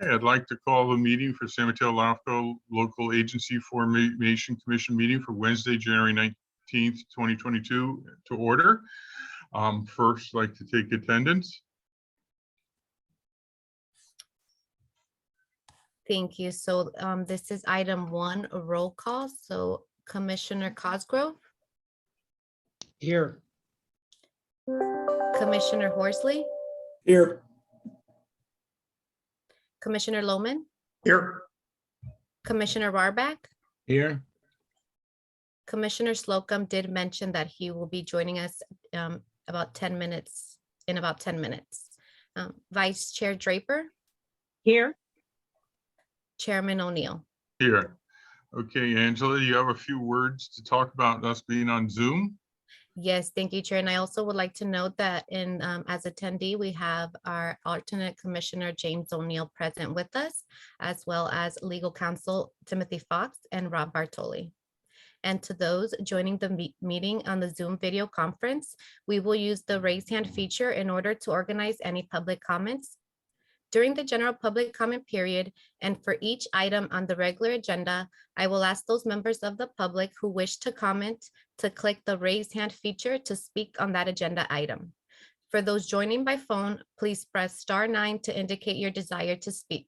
Okay, I'd like to call the meeting for San Mateo LAFCo Local Agency Formation Commission meeting for Wednesday, January 19th, 2022 to order. First, I'd like to take attendance. Thank you. So this is item 1, a roll call. So Commissioner Cosgrove, Here. Commissioner Horsley, Here. Commissioner Lohman, Here. Commissioner Warback, Here. Commissioner Slocum did mention that he will be joining us about 10 minutes, in about 10 minutes. Vice Chair Draper, Here. Chairman O'Neill. Here. Okay, Angela, you have a few words to talk about us being on Zoom? Yes, thank you, Chair. And I also would like to note that as attendee, we have our alternate Commissioner James O'Neill present with us, as well as legal counsel Timothy Fox and Rob Bartoli. And to those joining the meeting on the Zoom video conference, we will use the raise hand feature in order to organize any public comments. During the general public comment period, and for each item on the regular agenda, I will ask those members of the public who wish to comment to click the raise hand feature to speak on that agenda item. For those joining by phone, please press *9 to indicate your desire to speak.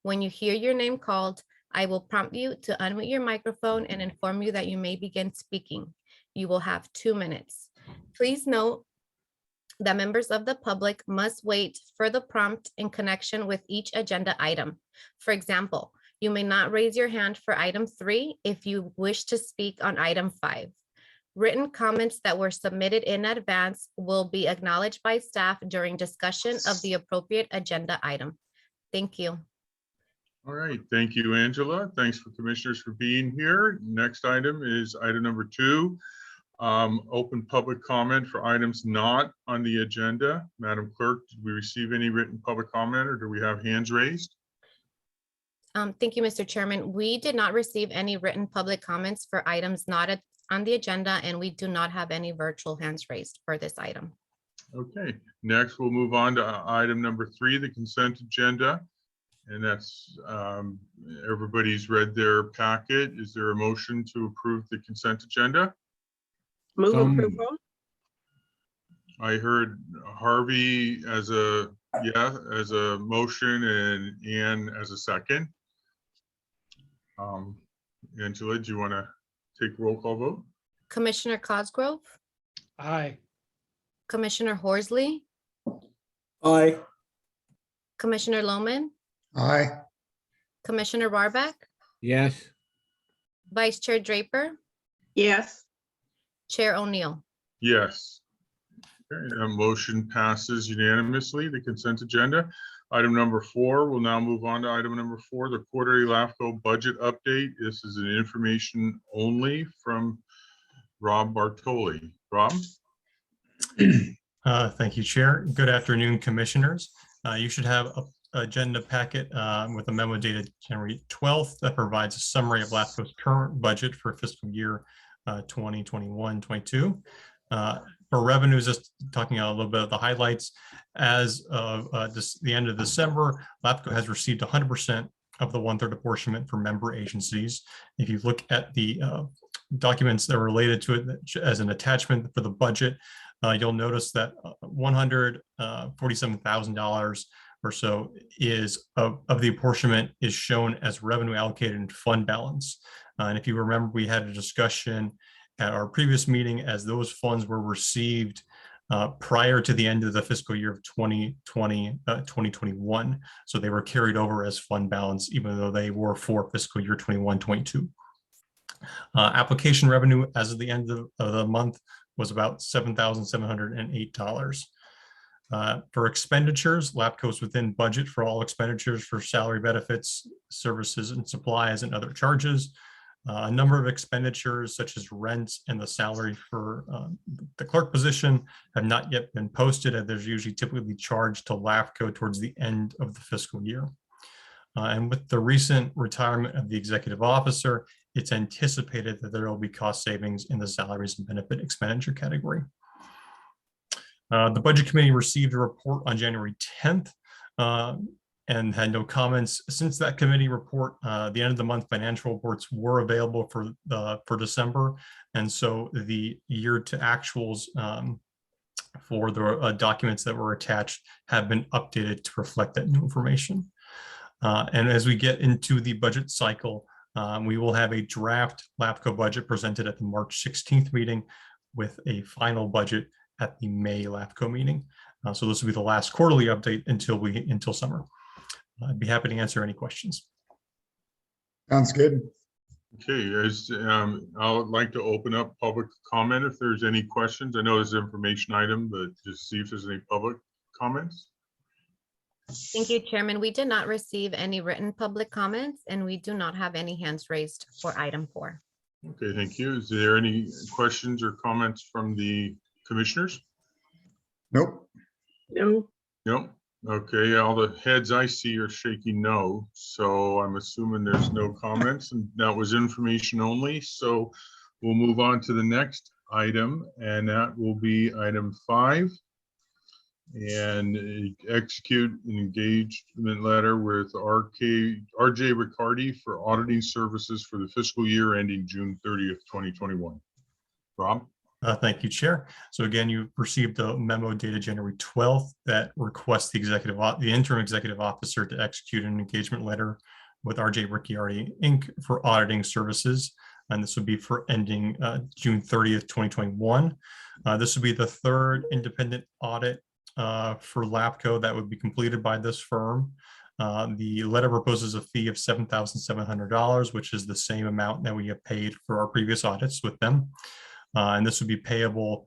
When you hear your name called, I will prompt you to unmute your microphone and inform you that you may begin speaking. You will have 2 minutes. Please note that members of the public must wait for the prompt in connection with each agenda item. For example, you may not raise your hand for item 3 if you wish to speak on item 5. Written comments that were submitted in advance will be acknowledged by staff during discussion of the appropriate agenda item. Thank you. All right, thank you, Angela. Thanks for commissioners for being here. Next item is item number 2. Open public comment for items not on the agenda. Madam Clerk, did we receive any written public comment or do we have hands raised? Thank you, Mr. Chairman. We did not receive any written public comments for items not on the agenda, and we do not have any virtual hands raised for this item. Okay, next we'll move on to item number 3, the consent agenda. And that's, everybody's read their packet. Is there a motion to approve the consent agenda? Move approval. I heard Harvey as a motion and Ann as a second. Angela, do you want to take roll call vote? Commissioner Cosgrove, Aye. Commissioner Horsley, Aye. Commissioner Lohman, Aye. Commissioner Warback, Yes. Vice Chair Draper, Yes. Chair O'Neill. Yes. Okay, a motion passes unanimously, the consent agenda. Item number 4, we'll now move on to item number 4, the quarterly LAFCO budget update. This is an information only from Rob Bartoli. Rob? Thank you, Chair. Good afternoon, Commissioners. You should have an agenda packet with a memo dated January 12th that provides a summary of LAFCO's current budget for fiscal year 2021-22. For revenues, just talking a little bit of the highlights. As of the end of December, LAFCO has received 100% of the 1/3 apportionment for member agencies. If you look at the documents that are related to it as an attachment for the budget, you'll notice that $147,000 or so is of the apportionment is shown as revenue allocated in fund balance. And if you remember, we had a discussion at our previous meeting as those funds were received prior to the end of the fiscal year of 2021. So they were carried over as fund balance, even though they were for fiscal year 21-22. Application revenue as of the end of the month was about $7,708. For expenditures, LAFCO is within budget for all expenditures for salary, benefits, services, and supplies and other charges. A number of expenditures such as rents and the salary for the clerk position have not yet been posted, and there's usually typically charged to LAFCO towards the end of the fiscal year. And with the recent retirement of the executive officer, it's anticipated that there will be cost savings in the salaries and benefit expenditure category. The Budget Committee received a report on January 10th, and had no comments. Since that committee report, the end of the month financial reports were available for December. And so the year to actuals for the documents that were attached have been updated to reflect that new information. And as we get into the budget cycle, we will have a draft LAFCo budget presented at the March 16th meeting with a final budget at the May LAFCo meeting. So this will be the last quarterly update until summer. I'd be happy to answer any questions. Sounds good. Okay, I would like to open up public comment if there's any questions. I know it's an information item, but just see if there's any public comments. Thank you, Chairman. We did not receive any written public comments, and we do not have any hands raised for item 4. Okay, thank you. Is there any questions or comments from the commissioners? Nope. No, Nope. Okay, all the heads I see are shaking no, so I'm assuming there's no comments, and that was information only. So we'll move on to the next item, and that will be item 5. And execute an engagement letter with RJ Riccardi for auditing services for the fiscal year ending June 30th, 2021. Rob? Thank you, Chair. So again, you received a memo dated January 12th that requests the interim executive officer to execute an engagement letter with RJ Riccardi Inc. for auditing services. And this would be for ending June 30th, 2021. This would be the third independent audit for LAFCo that would be completed by this firm. The letter proposes a fee of $7,700, which is the same amount that we have paid for our previous audits with them. And this would be payable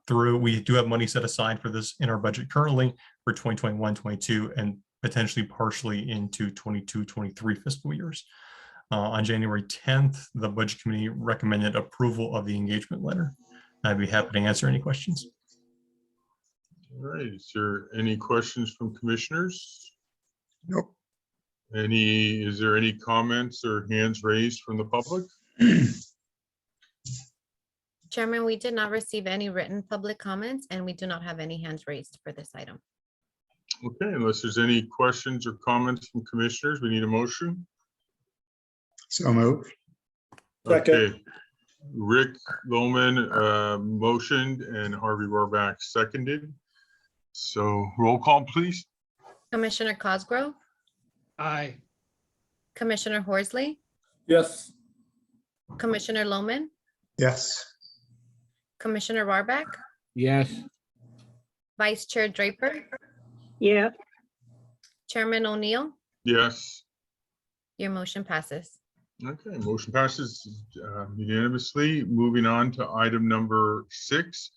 we do have money set aside for this in our budget currently for 2021-22 and potentially partially into 22-23 fiscal years. On January 10th, the Budget Committee recommended approval of the engagement letter. I'd be happy to answer any questions. All right, is there any questions from commissioners? Nope. Is there any comments or hands raised from the public? Chairman, we did not receive any written public comments, and we do not have any hands raised for this item. Okay, unless there's any questions or comments from commissioners, we need a motion. So moved. Okay. Rick Lohman motioned and Harvey Rohrbach seconded. So roll call, please. Commissioner Cosgrove, Aye. Commissioner Horsley, Yes. Commissioner Lohman, Yes. Commissioner Rohrbach, Yes. Vice Chair Draper, yeah, Chairman O'Neill, Yes. your motion passes. Okay, motion passes unanimously. Moving on to item number 6,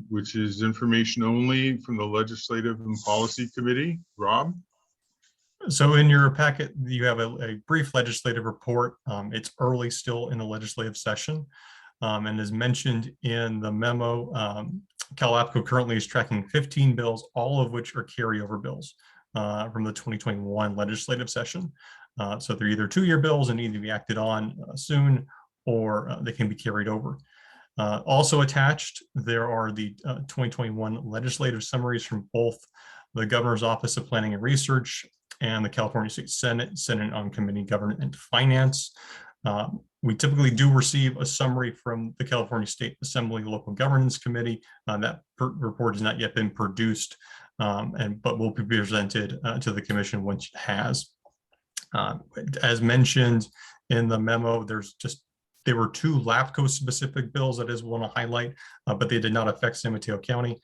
which is information only from the Legislative and Policy Committee. Rob? So in your packet, you have a brief legislative report. It's early still in the legislative session. And as mentioned in the memo, LAFCo currently is tracking 15 bills, all of which are carryover bills from the 2021 legislative session. So they're either 2-year bills and need to be acted on soon, or they can be carried over. Also attached, there are the 2021 legislative summaries from both the Governor's Office of Planning and Research and the California State Senate on Committee Government and Finance. We typically do receive a summary from the California State Assembly Local Governance Committee. That report has not yet been produced, but will be presented to the Commission once it has. As mentioned in the memo, there were 2 LAFCO specific bills that I want to highlight, but they did not affect San Mateo County.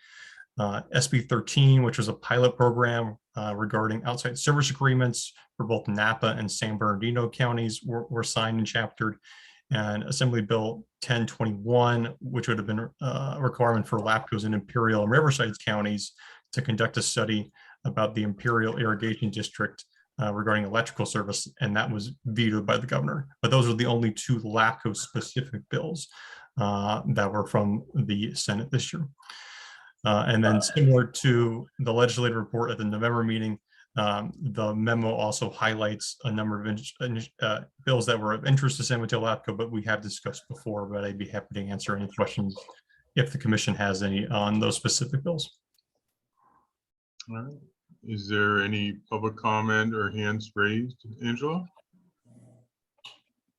SB 13, which was a pilot program regarding outside service agreements for both Napa and San Bernardino counties were signed and chaptered. And Assembly Bill 1021, which would have been a requirement for LAFCOs in Imperial and Riverside counties to conduct a study about the Imperial Irrigation District regarding electrical service, and that was vetoed by the governor. But those are the only 2 LAFCO specific bills that were from the Senate this year. And then similar to the legislative report at the November meeting, the memo also highlights a number of bills that were of interest to San Mateo LAFCO, but we have discussed before, but I'd be happy to answer any questions if the commission has any on those specific bills. All right. Is there any public comment or hands raised, Angela?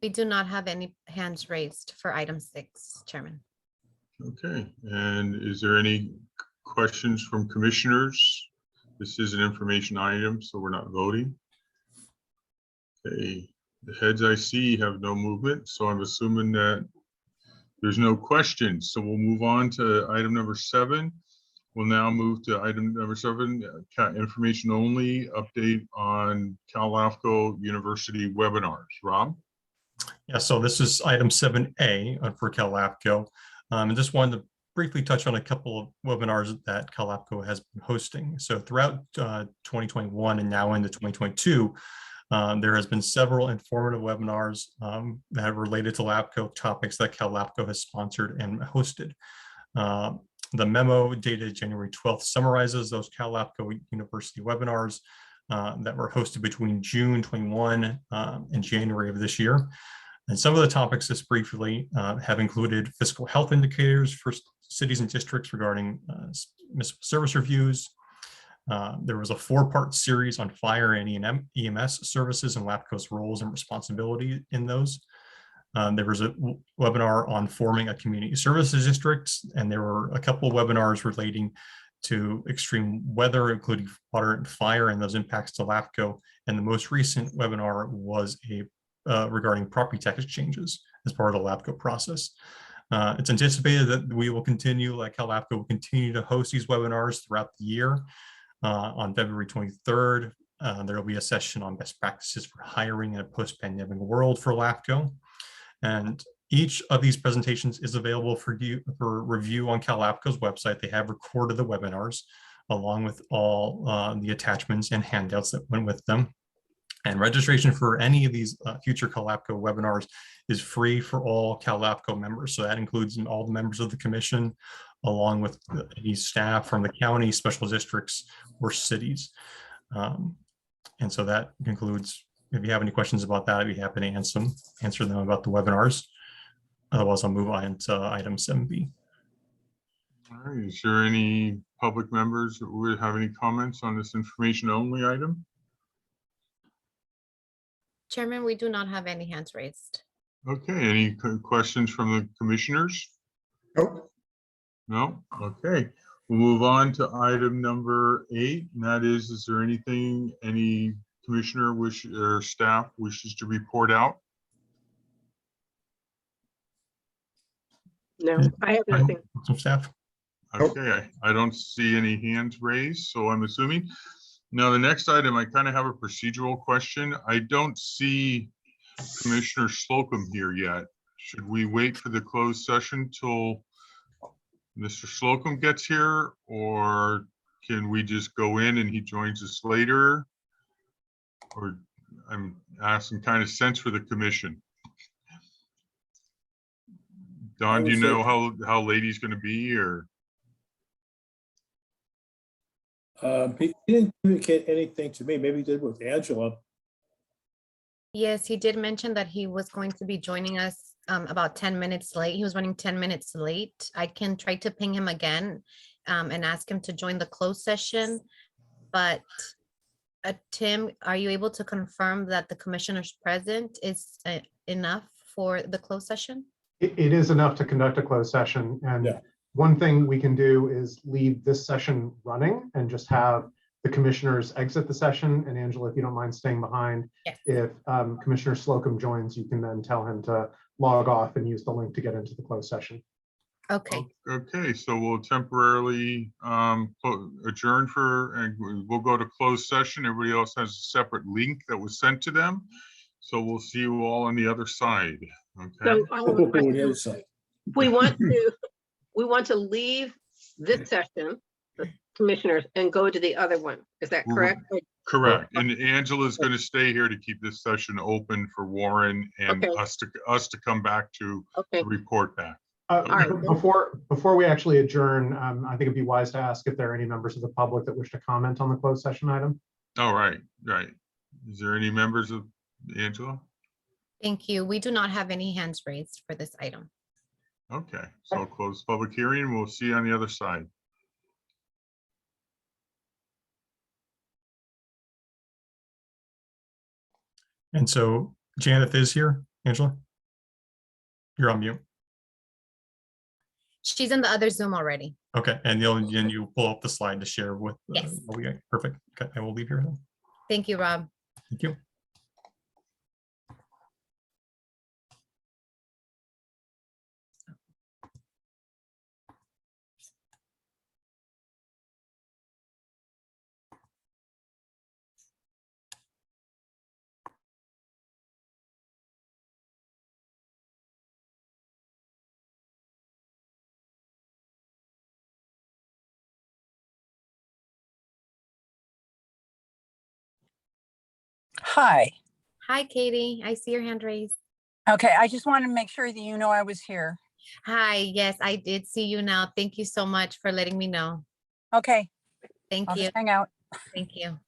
We do not have any hands raised for item 6, Chairman. Okay, and is there any questions from commissioners? This is an information item, so we're not voting. Okay, the heads I see have no movement, so I'm assuming that there's no questions. So we'll move on to item number 7. We'll now move to item number 7, information only, update on LAFCo University webinars. Rob? Yeah, so this is item 7A for LAFCo. And just wanted to briefly touch on a couple of webinars that LAFCo has been hosting. So throughout 2021 and now into 2022, there has been several informative webinars that are related to LAFCO topics that LAFCO has sponsored and hosted. The memo dated January 12th summarizes those LAFCO University webinars that were hosted between June 21 and January of this year. And some of the topics just briefly have included fiscal health indicators for cities and districts regarding municipal service reviews. There was a 4-part series on fire and EMS services and LAFCO's roles and responsibility in those. There was a webinar on forming a community services district, and there were a couple of webinars relating to extreme weather, including water and fire and those impacts to LAFCO. And the most recent webinar was regarding property tax changes as part of the LAFCO process. It's anticipated that we will continue, like how LAFCO will continue to host these webinars throughout the year. On February 23rd, there will be a session on best practices for hiring in a post-pandemic world for LAFCO. And each of these presentations is available for review on LAFCO's website. They have recorded the webinars along with all the attachments and handouts that went with them. And registration for any of these future LAFCO webinars is free for all LAFCO members. So that includes all the members of the commission, along with any staff from the county, special districts, or cities. And so that concludes. If you have any questions about that, I'd be happy to answer them about the webinars. Otherwise, I'll move on to item 7B. All right, is there any public members that would have any comments on this information only item? Chairman, we do not have any hands raised. Okay, any questions from the commissioners? Nope. No? Okay, we'll move on to item number 8, and that is there anything any commissioner or staff wishes to report out? No, I have nothing. Some staff. Okay, I don't see any hands raised, so I'm assuming. Now, the next item, I kind of have a procedural question. I don't see Commissioner Slocum here yet. Should we wait for the closed session till Mr. Slocum gets here, or can we just go in and he joins us later? Or I'm asking kind of sense for the commission. Don, do you know how late he's going to be, or? He didn't communicate anything to me. Maybe he did with Angela. Yes, he did mention that he was going to be joining us about 10 minutes late. He was running 10 minutes late. I can try to ping him again and ask him to join the closed session. But Tim, are you able to confirm that the commissioners present is enough for the closed session? It is enough to conduct a closed session. And Yeah. one thing we can do is leave this session running and just have the commissioners exit the session. And Angela, if you don't mind staying behind, Yes. if Commissioner Slocum joins, you can then tell him to log off and use the link to get into the closed session. Okay, Okay, so we'll temporarily adjourn and we'll go to closed session. Everybody else has a separate link that was sent to them. So we'll see you all on the other side. Okay. So I have a question. It is like, we want to leave this session, the commissioners, and go to the other one. Is that correct? Correct. And Angela's going to stay here to keep this session open for Warren and Okay. us to come back to Okay, report back. right. Before we actually adjourn, I think it'd be wise to ask if there are any members of the public that wish to comment on the closed session item. All right, right. Is there any members of Angela? thank you. We do not have any hands raised for this item. Okay, so I'll close the public hearing. We'll see you on the other side. And so Janet is here. Angela? You're on mute. She's in the other Zoom already. Okay, and then you pull up the slide to share with. Yes. Okay, perfect. Okay, I will leave here then. Thank you, Rob. Thank you. Hi. Hi, Katie. I see your hand raised. Okay, I just wanted to make sure that you know I was here. Hi, yes, I did see you now. Thank you so much for letting me know. Okay, Thank I'll you. just hang out. Thank you.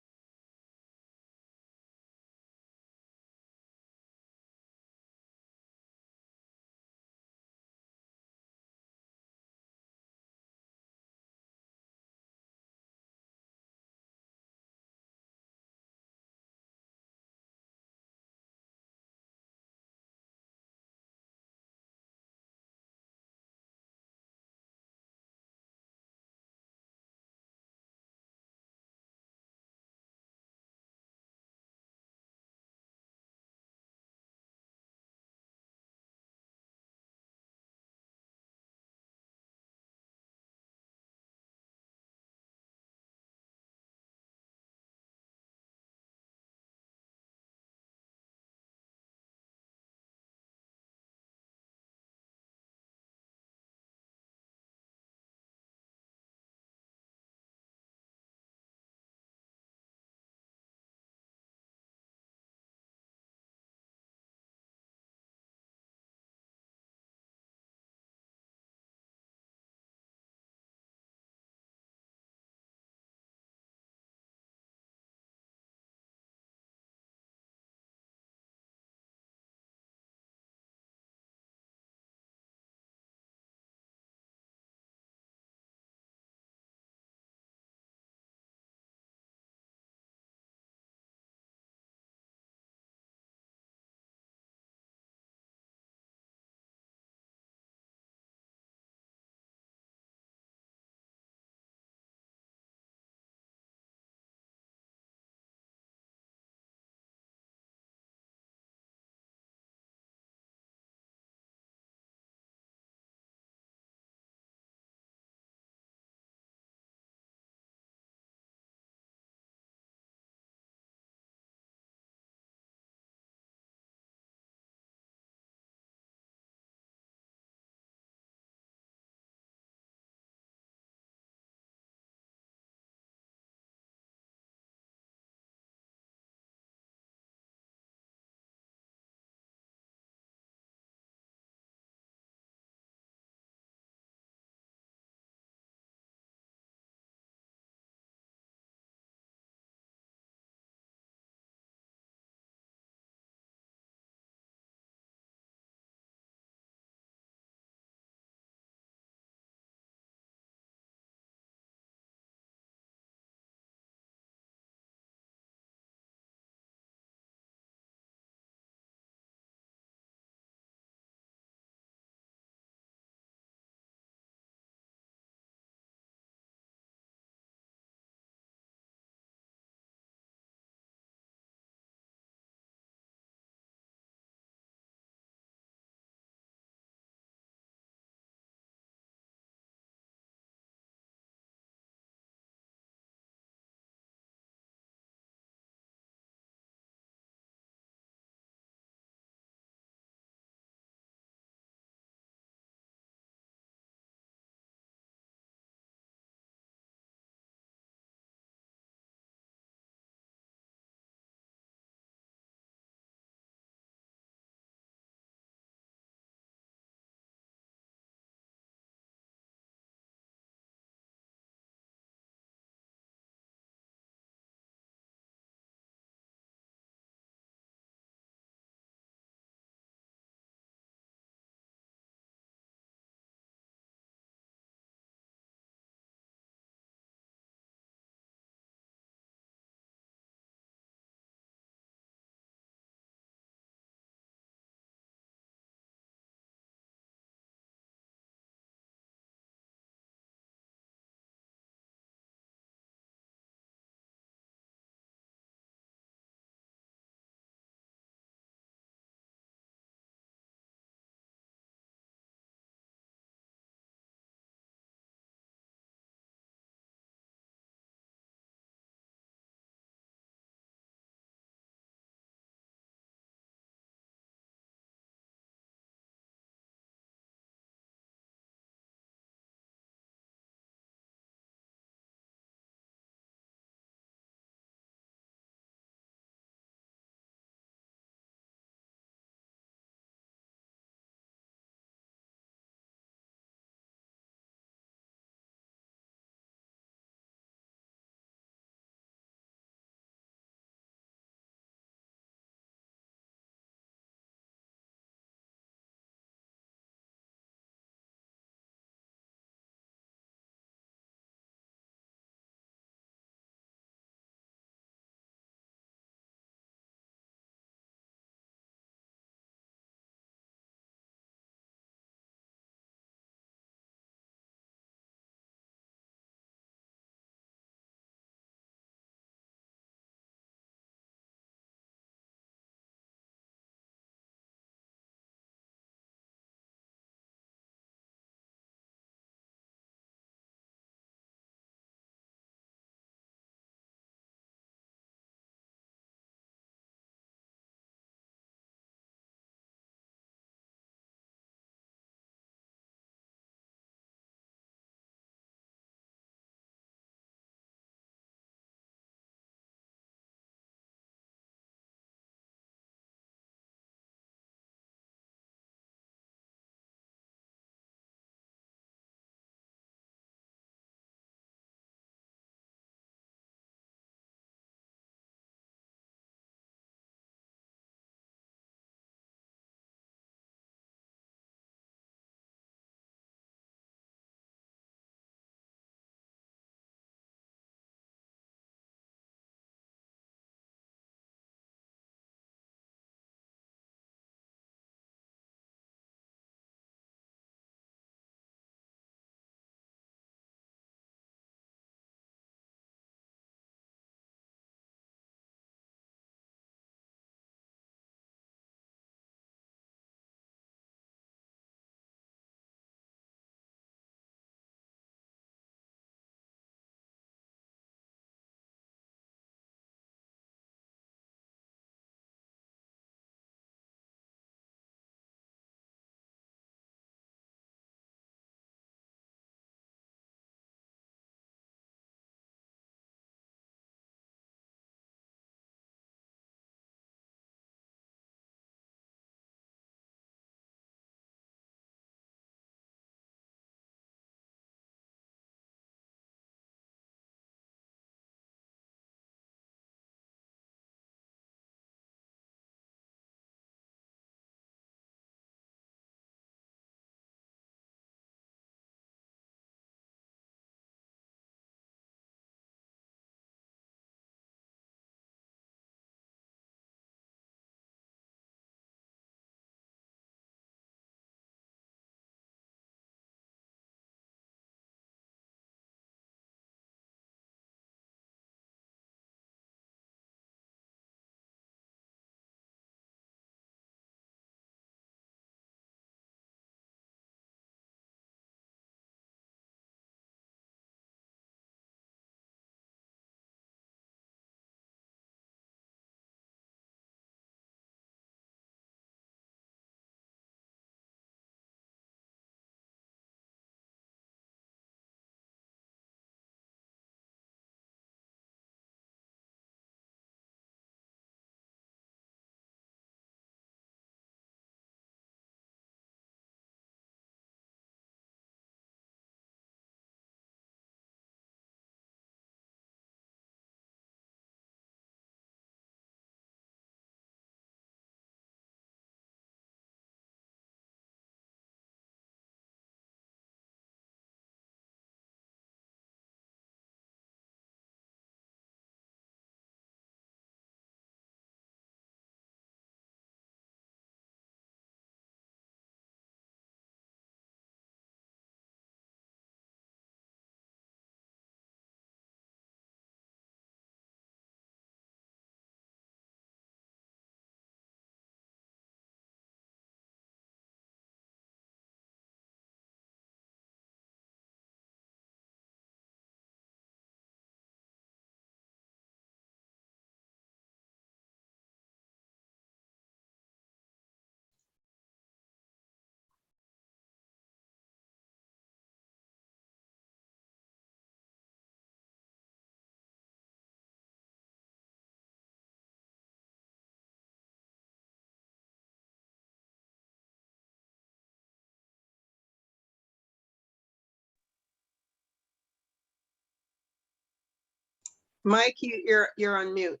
Mike, you're on mute.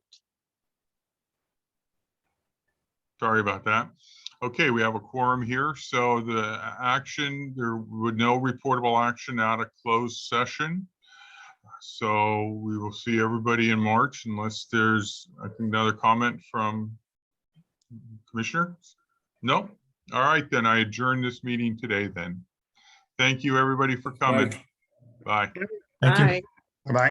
Sorry about that. Okay, we have a quorum here. So the action, there would no reportable action out of closed session. So we will see everybody in March unless there's, I think, another comment from Commissioner? No? All right, then I adjourn this meeting today then. Thank you, everybody, for coming. Bye. Thank you. Bye. Bye-bye.